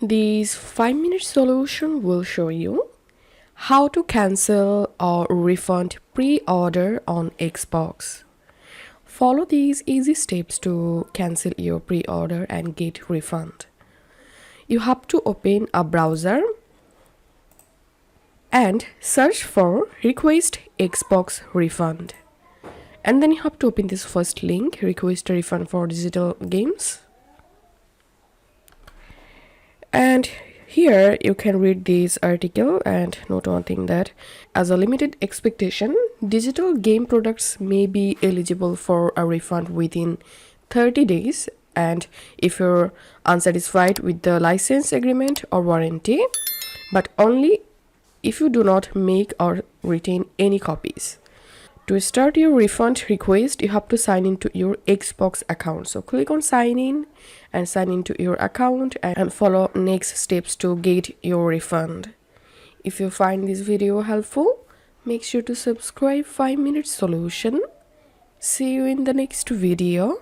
This 5-minute solution will show you how to cancel or refund pre-order on Xbox. Follow these easy steps to cancel your pre-order and get refund. You have to open a browser and search for request Xbox refund. And then you have to open this first link, request a refund for digital games. And here you can read this article and note one thing, that as a limited expectation, digital game products may be eligible for a refund within 30 days, and if you're unsatisfied with the license agreement or warranty, but only if you do not make or retain any copies. To start your refund request, you have to sign into your Xbox account. So click on sign in and sign into your account and follow next steps to get your refund. If you find this video helpful, make sure to subscribe 5-minute solution. See you in the next video.